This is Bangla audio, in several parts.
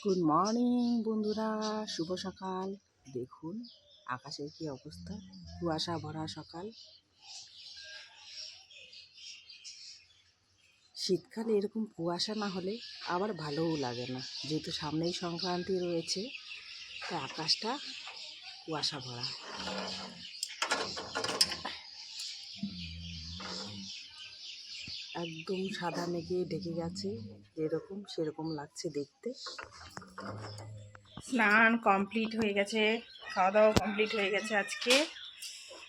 গুড মর্নিং বন্ধুরা, শুভ সকাল। দেখুন আকাশের কি অবস্থা, কুয়াশা ভরা সকাল। শীতকালে এরকম কুয়াশা না হলে আবার ভালোও লাগে না, যেহেতু সামনেই সংক্রান্তি রয়েছে, তাই আকাশটা কুয়াশা ভরা। একদম সাদা মেঘে ঢেকে গেছে, যেরকম সেরকম লাগছে দেখতে। স্নান কমপ্লিট হয়ে গেছে, খাওয়া দাওয়া কমপ্লিট হয়ে গেছে। আজকে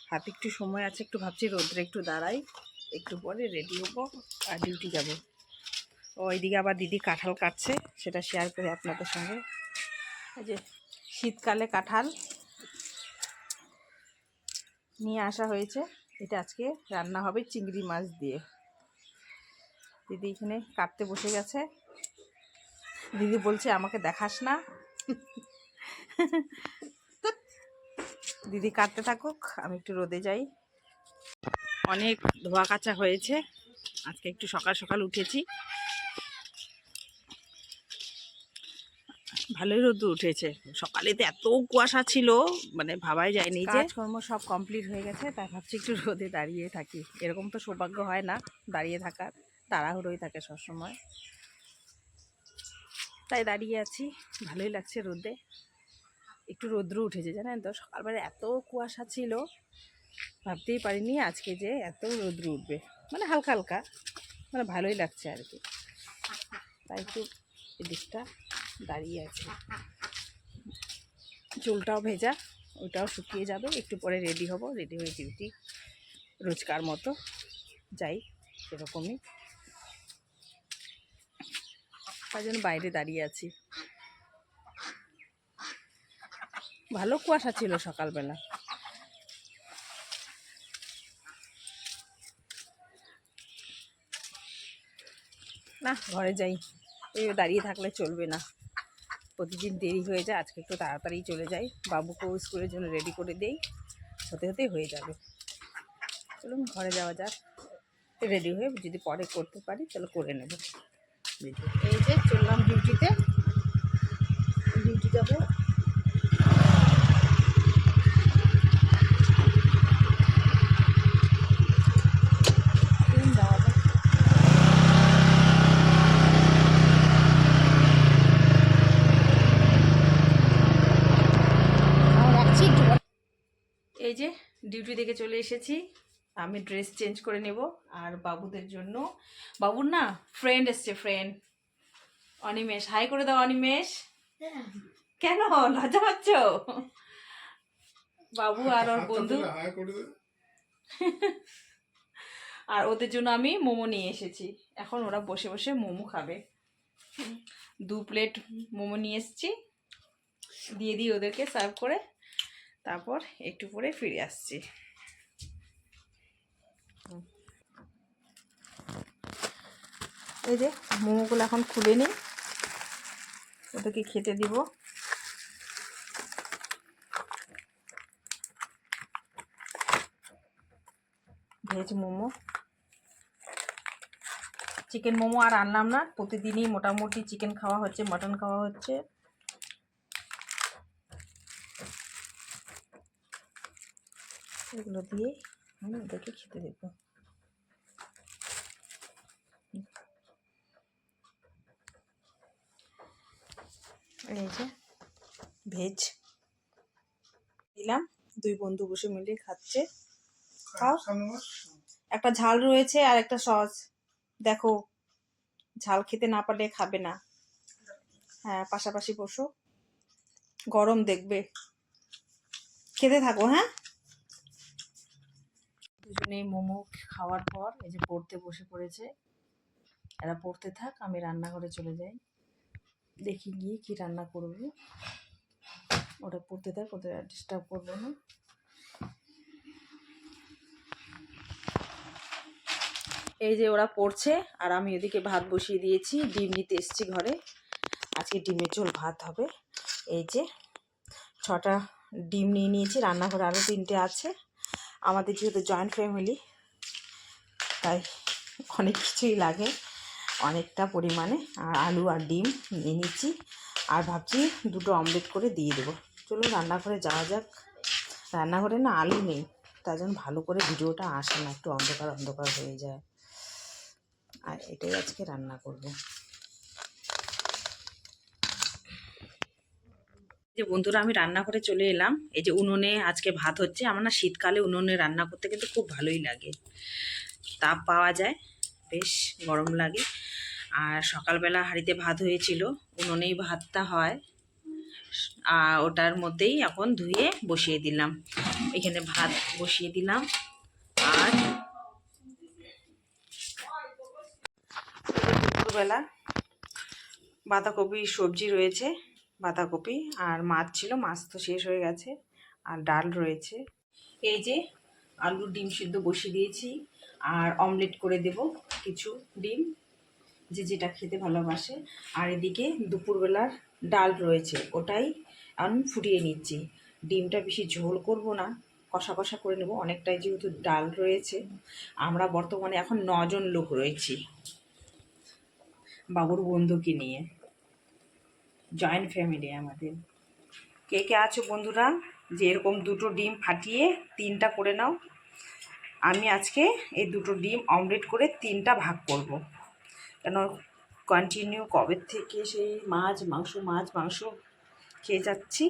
হাতে একটু সময় আছে, একটু ভাবছি রোদ্রে একটু দাঁড়াই, একটু পরে রেডি হবো আর ডিউটি যাব। ওইদিকে আবার দিদি কাঁঠাল কাটছে, সেটা শেয়ার করি আপনাদের সঙ্গে। এই যে শীতকালে কাঁঠাল নিয়ে আসা হয়েছে, এটা আজকে রান্না হবে চিংড়ি মাছ দিয়ে। দিদি এখানে কাটতে বসে গেছে। দিদি বলছে আমাকে দেখাস না। দিদি কাটতে থাকুক, আমি একটু রোদে যাই। অনেক ধোয়া কাচা হয়েছে, আজকে একটু সকাল সকাল উঠেছি, ভালোই রোদ উঠেছে। সকালেতে এত কুয়াশা ছিল, মানে ভাবাই যায়নি। যে কাজকর্ম সব কমপ্লিট হয়ে গেছে, তাই ভাবছি একটু রোদে দাঁড়িয়ে থাকি। এরকম তো সৌভাগ্য হয় না দাঁড়িয়ে থাকার, তাড়াহুড়োই থাকে সবসময়, তাই দাঁড়িয়ে আছি। ভালোই লাগছে রোদে, একটু রৌদ্র উঠেছে। জানেন তো সকালবেলা এত কুয়াশা ছিল, ভাবতেই পারিনি আজকে যে এত রৌদ্র উঠবে। মানে হালকা হালকা, মানে ভালোই লাগছে আর কি, তাই একটু এদিকটা দাঁড়িয়ে আছে। চুলটাও ভেজা, ওইটাও শুকিয়ে যাবে, একটু পরে রেডি হব। রেডি হয়ে ডিউটি রোজকার মতো যাই, সেরকমই। তাই জন্য বাইরে দাঁড়িয়ে আছি। ভালো কুয়াশা ছিল সকালবেলা। না, ঘরে যাই, এই দাঁড়িয়ে থাকলে চলবে না। প্রতিদিন দেরি হয়ে যায়, আজকে একটু তাড়াতাড়ি চলে যাই, বাবুকেও স্কুলের জন্য রেডি করে দেই, হতে হতেই হয়ে যাবে। চলুন ঘরে যাওয়া যাক, রেডি হয়ে যদি পরে করতে পারি তাহলে করে নেব। এই যে চললাম ডিউটিতে, ডিউটি যাবো। এই যে ডিউটি থেকে চলে এসেছি, আমি ড্রেস চেঞ্জ করে নেব। আর বাবুদের জন্য, বাবুর না ফ্রেন্ড এসছে, ফ্রেন্ড অনিমেষ। হাই করে দাও অনিমেষ। কেন লজ্জা পাচ্ছ? বাবু আর ওর বন্ধু, আর ওদের জন্য আমি মোমো নিয়ে এসেছি। এখন ওরা বসে বসে মোমো খাবে। 2 প্লেট মোমো নিয়ে এসেছি, দিয়ে দিই ওদেরকে সার্ভ করে, তারপর একটু পরে ফিরে আসছি। এই যে মোমোগুলো এখন খুলে নিই, ওদেরকে খেতে দিব। ভেজ মোমো, চিকেন মোমো আর আনলাম না। প্রতিদিনই মোটামুটি চিকেন খাওয়া হচ্ছে, মটন খাওয়া হচ্ছে। এগুলো দিয়ে আমি ওদেরকে খেতে দেবো। এই যে ভেজ দিলাম, 2 বন্ধু বসে মিলে খাচ্ছে। খাও, একটা ঝাল রয়েছে আর একটা সস। দেখো, ঝাল খেতে না পারলে খাবে না। হ্যাঁ, পাশাপাশি বসো, গরম দেখবে। খেতে থাকো। হ্যাঁ, দুজনেই মোমো খাওয়ার পর এই যে পড়তে বসে পড়েছে। এরা পড়তে থাক, আমি রান্নাঘরে চলে যাই, দেখি গিয়ে কি রান্না করবো। ওরা পড়তে থাক, ওদের ডিস্টার্ব করবো না। এই যে ওরা পড়ছে আর আমি এদিকে ভাত বসিয়ে দিয়েছি, ডিম নিতে এসেছি ঘরে। আজকে ডিমের ঝোল ভাত হবে। এই যে 6টা ডিম নিয়ে নিয়েছি, রান্নাঘরে আরও 3টে আছে। আমাদের যেহেতু জয়েন্ট ফ্যামিলি, তাই অনেক কিছুই লাগে, অনেকটা পরিমাণে। আর আলু আর ডিম নিয়ে নিচ্ছি, আর ভাবছি দুটো অমলেট করে দিয়ে দেবো। চলো রান্নাঘরে যাওয়া যাক। রান্নাঘরে না আলু নেই, তার জন্য ভালো করে ভিডিওটা আসে না, একটু অন্ধকার অন্ধকার হয়ে যায়। আর এটাই আজকে রান্না করব। যে বন্ধুরা, আমি রান্নাঘরে চলে এলাম। এই যে উনুনে আজকে ভাত হচ্ছে। আমার না শীতকালে উনুনে রান্না করতে কিন্তু খুব ভালোই লাগে, তাপ পাওয়া যায়, বেশ গরম লাগে। আর সকালবেলা হাঁড়িতে ভাত হয়েছিল, উনুনেই ভাতটা হয়। আর ওটার মধ্যেই এখন ধুয়ে বসিয়ে দিলাম। এখানে ভাত বসিয়ে দিলাম। আর দুপুরবেলা বাঁধাকপি সবজি রয়েছে, বাঁধাকপি আর মাছ ছিল, মাছ তো শেষ হয়ে গেছে। আর ডাল রয়েছে। এই যে আলু ডিম সিদ্ধ বসিয়ে দিয়েছি, আর অমলেট করে দেব কিছু ডিম, যে যেটা খেতে ভালোবাসে। আর এদিকে দুপুরবেলার ডাল রয়েছে, ওটাই আমি ফুটিয়ে নিচ্ছি। ডিমটা বেশি ঝোল করব না, কষা কষা করে নেব, অনেকটাই যেহেতু ডাল রয়েছে। আমরা বর্তমানে এখন 9 জন লোক রয়েছি বাবুর বন্ধুকে নিয়ে, জয়েন্ট ফ্যামিলি আমাদের। কে কে আছো বন্ধুরা যে এরকম দুটো ডিম ফাটিয়ে 3টা করে নাও? আমি আজকে এই দুটো ডিম অমলেট করে 3টা ভাগ করব, কেন কন্টিনিউ কবে থেকে সেই মাছ মাংস খেয়ে যাচ্ছি,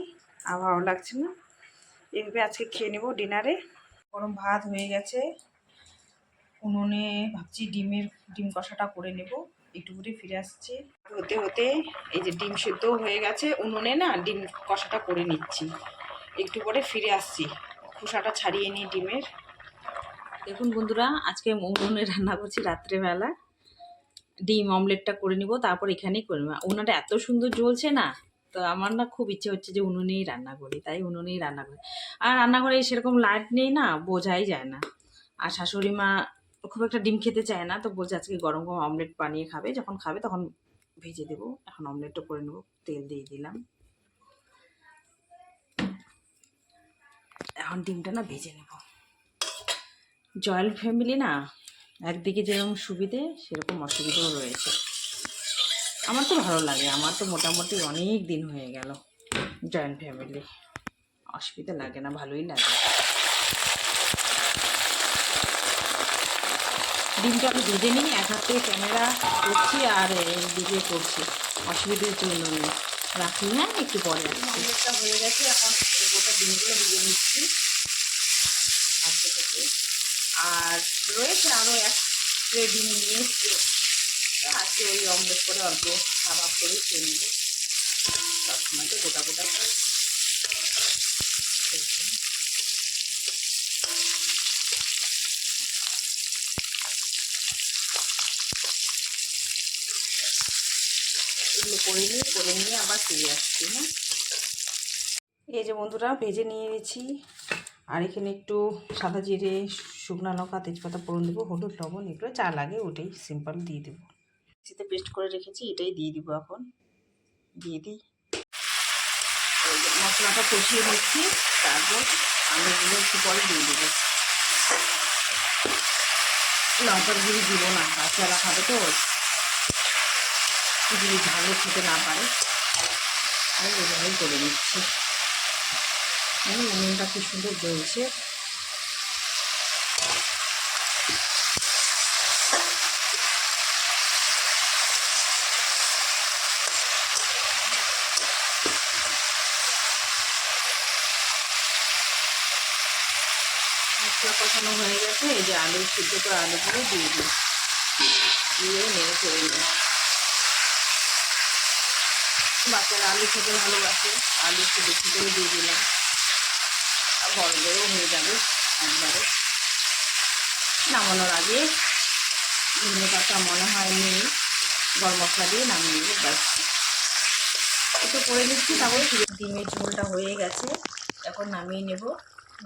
আর ভালো লাগছে না। এইভাবে আজকে খেয়ে নেব ডিনারে। গরম ভাত হয়ে গেছে, উনুনে ভাবছি ডিম কষাটা করে নেব। একটু করে ফিরে আসছি, হতে হতে এই যে ডিম সেদ্ধ হয়ে গেছে, উনুনে না ডিম কষাটা করে নিচ্ছি। একটু পরে ফিরে আসছি, খোসাটা ছাড়িয়ে নিই ডিমের। দেখুন বন্ধুরা, আজকে উনুনে রান্না করছি রাত্রেবেলা। ডিম অমলেটটা করে নিব, তারপর এখানেই করে নেব। উনুনটা এত সুন্দর জ্বলছে না, তো আমার না খুব ইচ্ছে হচ্ছে যে উনুনেই রান্না করি, তাই উনুনেই রান্না করি। আর রান্নাঘরে সেরকম লাইট নেই না, বোঝাই যায় না। আর শাশুড়ি মা খুব একটা ডিম খেতে চায় না, তো বলছে আজকে গরম গরম অমলেট বানিয়ে খাবে, যখন খাবে তখন ভেজে দেবো। এখন অমলেটটা করে নেবো, তেল দিয়ে দিলাম। এখন ডিমটা না ভেজে নেব। জয়েন্ট ফ্যামিলি না, একদিকে যেরকম সুবিধে সেরকম অসুবিধাও রয়েছে। আমার তো ভালো লাগে, আমার তো মোটামুটি অনেক দিন হয়ে গেল জয়েন্ট ফ্যামিলি, অসুবিধা লাগে না, ভালোই লাগে। ডিমটা আমি ভেজে নিই, এক হাত থেকে ক্যামেরা করছি আর দিকে করছি, অসুবিধার জন্য নেই। রাখি, হ্যাঁ একটু পরে আসছি। অমলেটটা হয়ে গেছে, এখন গোটা ডিমগুলো ভেজে নিচ্ছি আস্তে থেকে। আর রয়েছে আরও এক ট্রে ডিম নিয়ে এসছে, আজকে ওই অমলেট করে অল্প খাবার করে খেয়ে নেবো। সবসময় তো গোটা গোটা করে এগুলো করে নিয়ে আবার ফিরে আসছি। হ্যাঁ, এই যে বন্ধুরা ভেজে নিয়ে গেছি। আর এখানে একটু সাদা জিরে, শুকনো লঙ্কা, তেজপাতা ফোড়ন দেবো, হলুদ লবণ, এগুলো যা লাগে ওটাই সিম্পল দিয়ে দেবো। মিক্সিতে পেস্ট করে রেখেছি, এটাই দিয়ে দিব। এখন দিয়ে দিই, মশলাটা কষিয়ে নিচ্ছি, তারপর আলুগুলো একটু পরে দিয়ে দেবো। লঙ্কার গুঁড়ি দিব না, বাচ্চারা খাবে তো, যদি ঝালও খেতে না পারে। আমি এভাবেই করে নিচ্ছি। উনুনটা কি সুন্দর জ্বলছে। মশলা কষানো হয়ে গেছে, এই যে আলু সিদ্ধ করে আলুগুলো দিয়ে দিই, দিয়ে নেড়ে করে নিই। বাচ্চারা আলু খেতে ভালোবাসে, আলু একটু বেশি করে দিয়ে দিলাম, আর বড় বড়ও হয়ে যাবে একবারে। নামানোর আগে ধনে পাতা মনে হয় নেই, গরম মশলা দিয়ে নামিয়ে নেব, ব্যাস। একটু করে নিচ্ছি, তারপর ডিমের ঝোলটা হয়ে গেছে, এখন নামিয়ে নেব।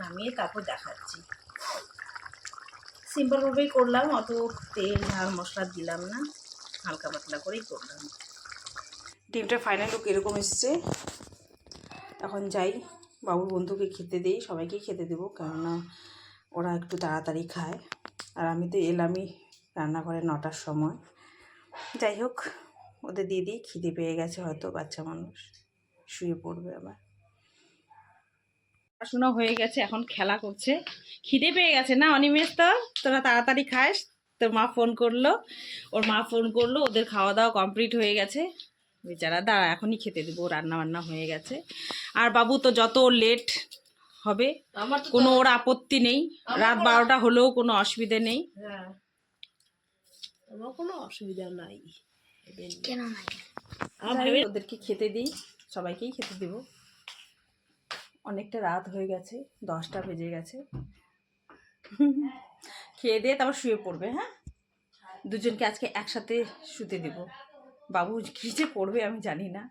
নামিয়ে তারপর দেখাচ্ছি। সিম্পলভাবেই করলাম, অত তেল ঝাল মশলা দিলাম না, হালকা পাতলা করেই করলাম। ডিমটা ফাইনাল লুক এরকম এসছে। এখন যাই বাবুর বন্ধুকে খেতে দিই, সবাইকেই খেতে দেবো, কেননা ওরা একটু তাড়াতাড়ি খায়। আর আমি তো এলামই রান্নাঘরে 9টার সময়। যাই হোক, ওদের দিয়ে দিই, খিদে পেয়ে গেছে হয়তো, বাচ্চা মানুষ শুয়ে পড়বে আবার। পড়াশোনা হয়ে গেছে, এখন খেলা করছে। খিদে পেয়ে গেছে না অনিমেষ? তো তোরা তাড়াতাড়ি খাস। তোর মা ফোন করলো, ওর মা ফোন করলো, ওদের খাওয়া দাওয়া কমপ্লিট হয়ে গেছে। বেচারা দাঁড়া, এখনই খেতে দেবো, রান্না বান্না হয়ে গেছে। আর বাবু তো যত লেট হবে কোনো ওর আপত্তি নেই, রাত 12টা হলেও কোনো অসুবিধে নেই। আমার কোনো অসুবিধা নাই। কেন নাই? ওদেরকে খেতে দিই, সবাইকেই খেতে দেবো। অনেকটা রাত হয়ে গেছে, 10টা বেজে গেছে। খেয়ে দিয়ে তারপর শুয়ে পড়বে। হ্যাঁ, দুজনকে আজকে একসাথে শুতে দেব। বাবু কী যে করবে আমি জানি না,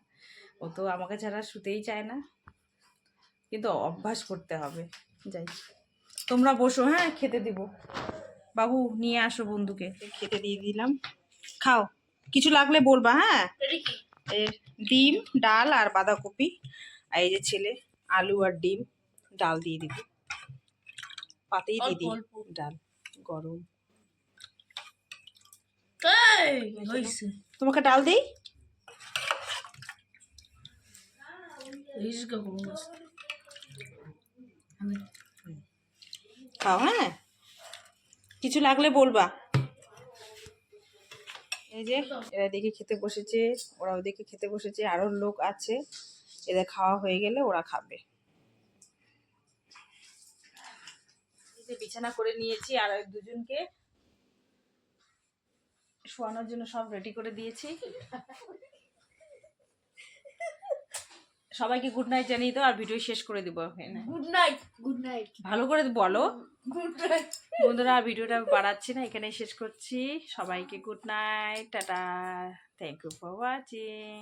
ও তো আমাকে ছাড়া শুতেই চায় না, কিন্তু অভ্যাস করতে হবে। যাই, তোমরা বসো, হ্যাঁ খেতে দেব। বাবু নিয়ে আসো বন্ধুকে, খেতে দিয়ে দিলাম, খাও। কিছু লাগলে বলবা। হ্যাঁ, ডিম, ডাল আর বাঁধাকপি, আর এই যে ছেলে আলু আর ডিম, ডাল দিয়ে দিবি, পাতেই দিদি ডাল, গরম। তোমাকে ডাল দিই? খাও। হ্যাঁ, কিছু লাগলে বলবা। এই যে এরা দেখে খেতে বসেছে, ওরাও দেখে খেতে বসেছে, আরো লোক আছে, এদের খাওয়া হয়ে গেলে ওরা খাবে। এই যে বিছানা করে নিয়েছি, আর ওই দুজনকে শোয়ানোর জন্য সব রেডি করে দিয়েছি। সবাইকে গুড নাইট জানিয়ে দাও, আর ভিডিও শেষ করে দিব। Good night, good night. ভালো করে বলো। গুড নাইট বন্ধুরা, ভিডিওটা বাড়াচ্ছি না, এখানেই শেষ করছি। সবাইকে গুড নাইট, টাটা, থ্যাংক ইউ ফর ওয়াচিং।